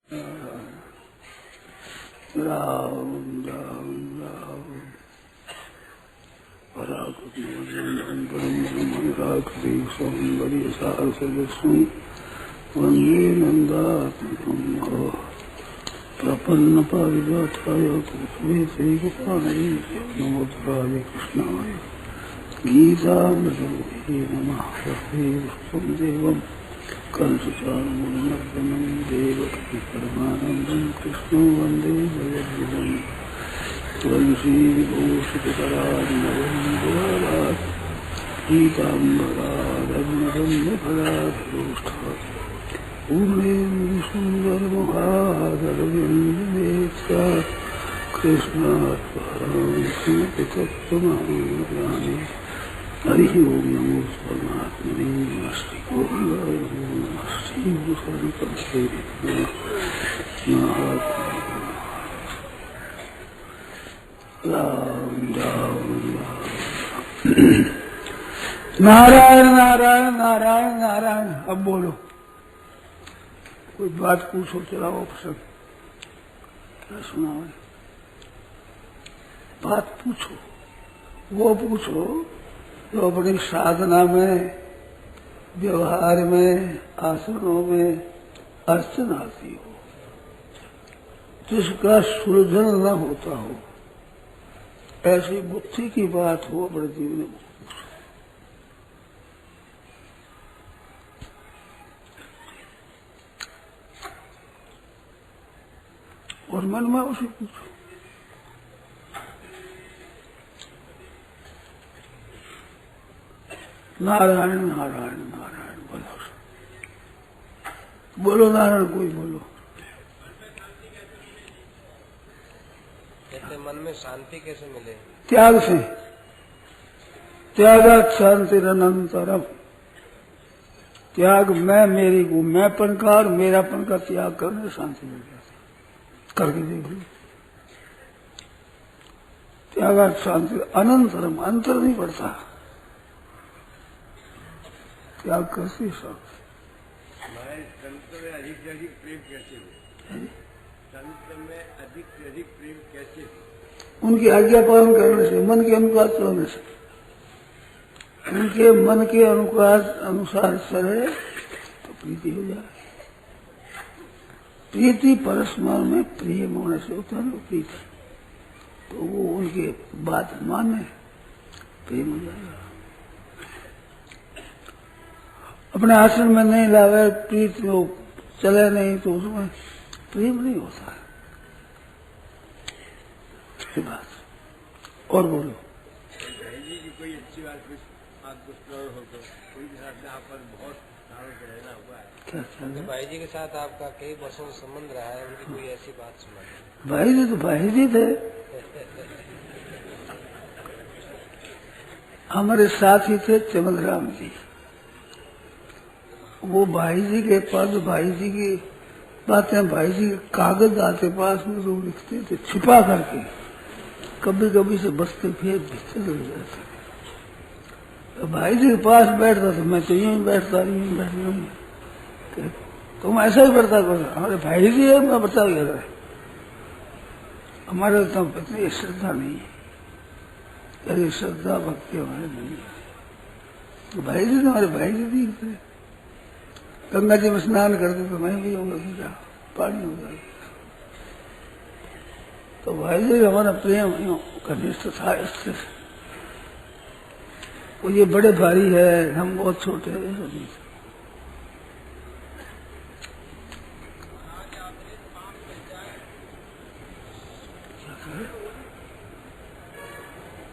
राम राम राम पराकृति सौंदर्य सारसदस्सु वंदे नंदात्मकं प्रपन्न पारिजाताय श्रीगोपालये नमोऽस्तुते कृष्णाय गीतामृतये नमः। वसुदेवं देवं कंसचाणूरमर्दनं देवकी परमानन्दं कृष्णं वन्दे जगद्गुरुं तुलसीविभूषितकरान्नवनीरात् पीताम्बरारविन्दफलाधरोष्ठात् पूर्णेन्दुसुन्दरमुखादरविन्दनेत्रात् कृष्णात् परं किमपि तत्त्वमहं हरि ओम नमो परमात्मने नमस्ते गोविन्दाय नमस्ते गुरुसारिपते राम राम नारायण नारायण नारायण नारायण। अब बोलो, कोई बात पूछो, चलाओ प्रसंग। क्या सुनाओ? बात पूछो, वो पूछो जो अपनी साधना में, व्यवहार में, आसनों में अड़चन आती हो, जिसका सुलझन न होता हो, ऐसी बुद्धि की बात हो बड़े जीवन में पूछो। और मन में उसे पूछो। नारायण नारायण नारायण बोलो, बोलो नारायण, कोई बोलो। कहते मन में शांति कैसे मिले? त्याग से। त्यागात् शांतिरनंतरम। त्याग मैं मेरी को, मैंपन का और मेरापन का त्याग करने शांति मिल जाती। करके देख लो। त्यागात् शांति अनंतरम, अंतर नहीं पड़ता। त्याग कैसे सब हमारे संत में अधिक से अधिक प्रेम कैसे हो? संत में अधिक से अधिक प्रेम कैसे हो? उनकी आज्ञा पालन करने से, मन के अनुसार चलने से। उनके मन के अनुसार चले तो प्रीति हो जाए। प्रीति परस्पर में प्रेम होने से होता है प्रीति। तो वो उनके बात माने, प्रेम हो जाएगा। अपने आश्रम में नहीं लावे, प्रीत वो चले नहीं तो उसमें प्रेम नहीं होता है। बात और बोलो। भाई जी की कोई अच्छी बात आपको स्मरण हो तो कोई के साथ आप पर बहुत सालों से रहना हुआ है। क्या चल रहा है? भाई जी के साथ आपका कई वर्षों से संबंध रहा है, उनकी कोई ऐसी बात सुना? भाई जी तो भाई जी थे। हमारे साथी थे चमनराम जी। वो भाई जी के पास, भाई जी की बातें, भाई जी के कागज आते पास में लोग लिखते थे छिपा करके, कभी कभी से बचते फिर भीतर लग जाते। तो भाई जी के पास बैठता था, मैं तो यूं बैठता नहीं। तुम ऐसा ही बर्ताव करो, हमारे भाई जी है, मैं बर्ताव कर रहा है। हमारे तो इतनी श्रद्धा नहीं है, यदि श्रद्धा भक्ति हमारे नहीं है। तो भाई जी तो हमारे भाई जी भी थे। गंगा जी में स्नान करते तो मैं भी होगा, क्या पानी होगा। तो भाई जी हमारा प्रेम घनिष्ठ था। इससे वो ये बड़े भारी है, हम बहुत छोटे हैं। सभी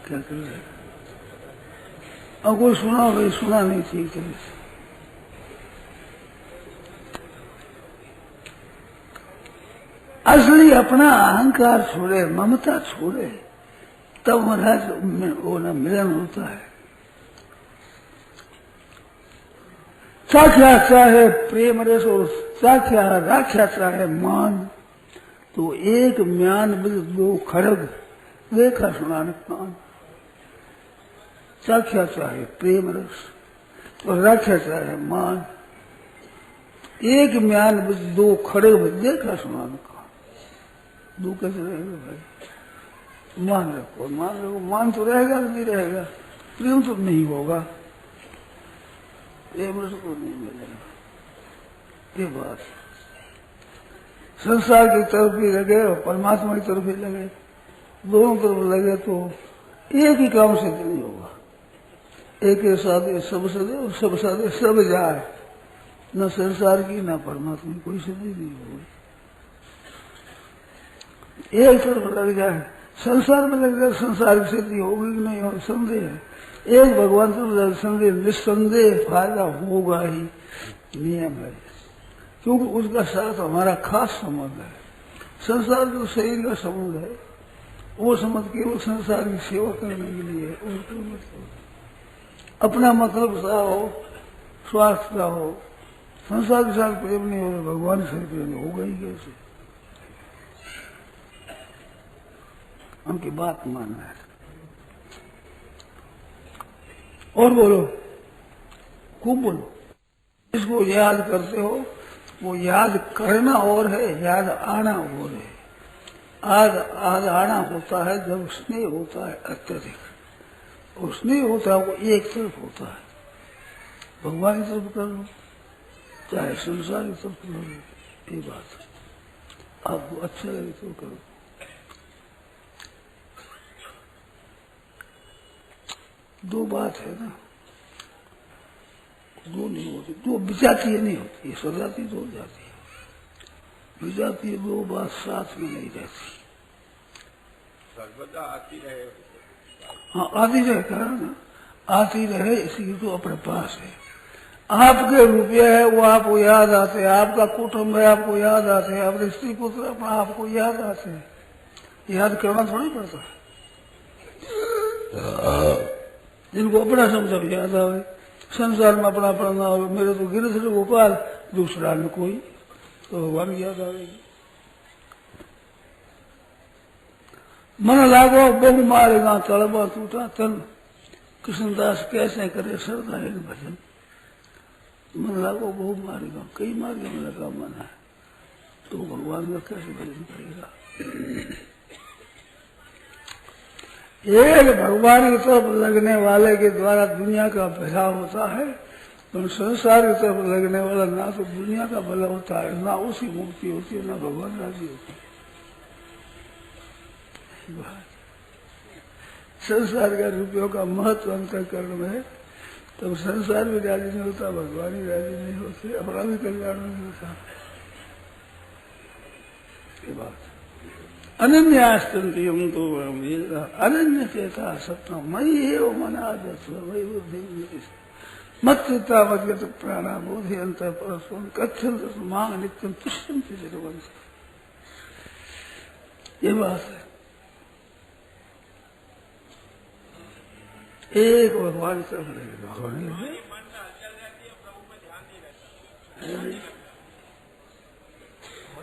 क्या कर रहे? अब कोई सुना भाई, सुना नहीं ठीक है। असली अपना अहंकार छोड़े, ममता छोड़े, तब महाराज वो न मिलन होता है। चाख्या चाहे प्रेम रस और चाख्या राख्या चाहे मान, तो एक म्यान बिल दो खड़ग देखा सुनान पान। चाख्या चाहे प्रेम रस और राख्या चाहे मान, एक म्यान बस दो खड़े बजे का समान का दो कैसे रहेगा भाई? मान रखो, मान तो रहेगा नहीं रहेगा, प्रेम तो नहीं होगा, प्रेम रस तो नहीं मिलेगा। ये बात संसार की तरफ भी लगे और परमात्मा की तरफ भी लगे, दोनों तरफ लगे तो एक ही काम से नहीं होगा। एक साधे सब सदे और सब साधे सब जाए, न संसार की न परमात्मा की कोई सिद्धि नहीं होगी। एक तरफ लग जाए, संसार में लग जाए, संसार की सिद्धि होगी कि नहीं होगी संदेह है। एक भगवान तरफ संदेह निस्संदेह फायदा होगा ही, नियम है, क्योंकि उसका साथ हमारा खास संबंध है। संसार जो शरीर का संबंध है वो संबंध केवल संसार की सेवा करने के लिए है, उसको मतलब अपना मतलब सा हो, स्वार्थ का हो, संसार के साथ प्रेम नहीं हो, भगवान से प्रेम होगा ही कैसे? उनकी बात मानना है। और बोलो, खूब बोलो। इसको याद करते हो, वो याद करना और है, याद आना और है। आज आना होता है जब स्नेह होता है अत्यधिक, और स्नेह होता है वो एक तरफ होता है, भगवान की तरफ कर लो चाहे संसार की तरफ कर लो, ये बात आपको अच्छा लगे तो करो। दो बात है ना, दो नहीं होती, दो विजातीय नहीं होती, सजाती दो हो जाती है, विजातीय दो बात साथ में नहीं रहती। सर्वदा आती रहे, हाँ आती रहे, कहा ना आती रहे, इसलिए तो अपने पास है। आपके रुपये है वो आपको याद आते हैं, आपका कुटुंब है आपको याद आते हैं, अपने स्त्री पुत्र अपना आपको याद आते हैं, याद करना थोड़ी पड़ता है। जिनको अपना समझ याद आवे, संसार में अपना अपना ना हो, मेरे तो गिरधर गोपाल, दूसरा में कोई, तो भगवान याद आवेगी। मन लागो बहु मारेगा तड़बा टूटा तन, कृष्णदास कैसे करे श्रद्धाहीन भजन। मन लागो बहु मारेगा, कई मार्ग में लगा मन है, तो भगवान का कैसे भजन करेगा? एक भगवान की तरफ लगने वाले के द्वारा दुनिया का भला होता है, तो संसार की तरफ लगने वाला ना तो दुनिया का भला होता है, ना उसकी मुक्ति होती है, ना भगवान राजी होती है। संसार का रुपयों का महत्व अंतःकरण में है, तब संसार भी राजी नहीं होता, भगवान ही राजी नहीं होते, अपना भी कल्याण नहीं होता। ये बात अनन्यास्तंति हम तो अनन्य चेता सपना मई एव मनादत्व मई बुद्धि मत्ता मद्गत प्राणा बोधि अंत परस्वं कथ्यंत मांग नित्यम तुष्यंति जगवंश। ये बात है, एक भगवान तरफ लगे, भगवान लगे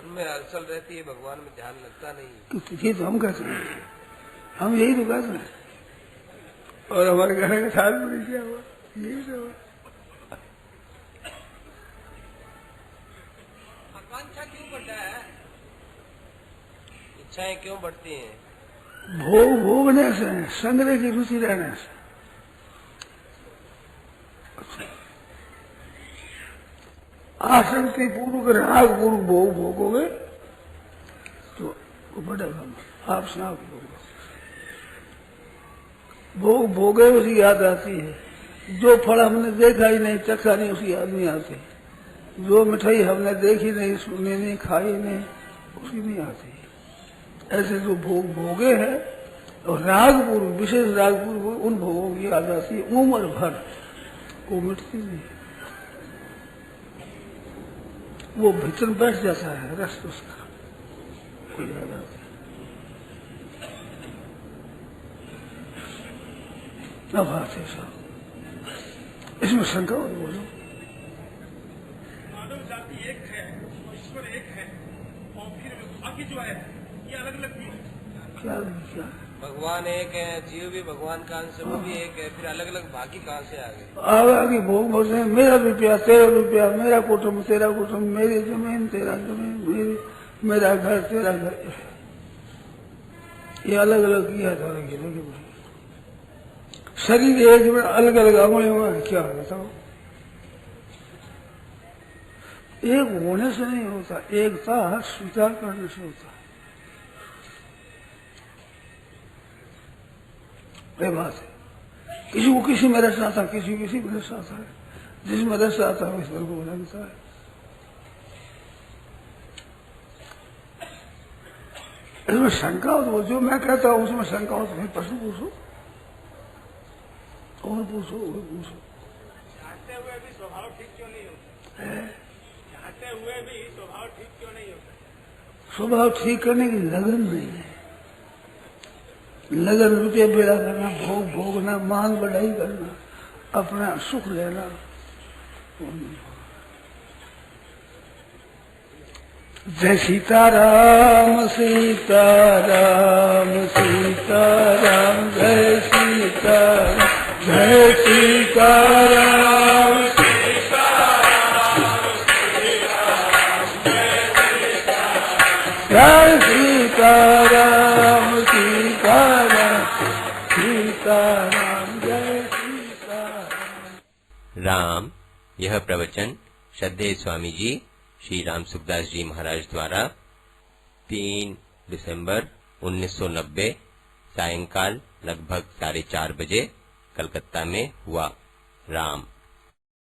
में हलचल रहती है, भगवान में ध्यान लगता नहीं। ये तो हम कहते हैं, हम यही तो कहते हैं, और हमारे घर का साथ में क्या हुआ, यही तो आकांक्षा क्यों बढ़ता है, इच्छाएं क्यों बढ़ती हैं? भोग भोगने से, संग्रह की रुचि रहने से। आसक्ति पूर्वक राग पूर्वक भोग भोगोगे तो वो बढ़ेगा, आप स्नाप होगा। भोग भोगे उसकी याद आती है, जो फल हमने देखा ही नहीं, चखा नहीं, उसकी याद नहीं आती। जो मिठाई हमने देखी नहीं, सुनी नहीं, खाई नहीं, उसकी नहीं आती। ऐसे जो भोग भोगे हैं और राग पूर्व, विशेष राग पूर्व उन भोगों की याद आती है, उम्र भर वो मिटती नहीं, वो भीतर बैठ जाता है रस उसका, कोई याद आती न बात है साहब। इसमें शंका और बोलो, मानव जाति एक है, ईश्वर एक है, और फिर बाकी जो है ये अलग अलग क्यों है? क्या भगवान एक है, जीव भी भगवान का अंश है, वो भी एक है, फिर अलग अलग भागी कहाँ से आ गए? आगे भोग बोलते हैं मेरा रुपया तेरा रुपया, मेरा कुटुम्ब तेरा कुटुम्ब, मेरी जमीन तेरा जमीन, मेरा घर तेरा घर, ये अलग अलग किया था। शरीर एक में अलग अलग अंगुलियों में क्या बताओ? एक होने से नहीं होता, एकता स्वीकार करने से होता है। बात है, किसी को किसी में रस आता, किसी में रस आता है, जिसमें रस आता है ईश्वर को लगता है। इसमें शंका हो तो जो मैं कहता हूँ उसमें शंका हो तो फिर प्रश्न पूछो, और पूछो, और पूछो। चाहते हुए भी स्वभाव ठीक क्यों नहीं होता? चाहते हुए भी स्वभाव ठीक क्यों नहीं होता? स्वभाव ठीक करने की लगन नहीं है। लगन रुपये बेड़ा करना, भोग भोगना, मान बढ़ाई करना, अपना सुख लेना। जय सीताराम सीताराम सीताराम, जय सीताराम जय सीताराम जय सीताराम सीताराम सीताराम जय सीताराम। राम। यह प्रवचन श्रद्धेय स्वामी जी श्री राम सुखदास जी महाराज द्वारा 3 दिसंबर 1990 सायंकाल लगभग 4:30 बजे कलकत्ता में हुआ। राम।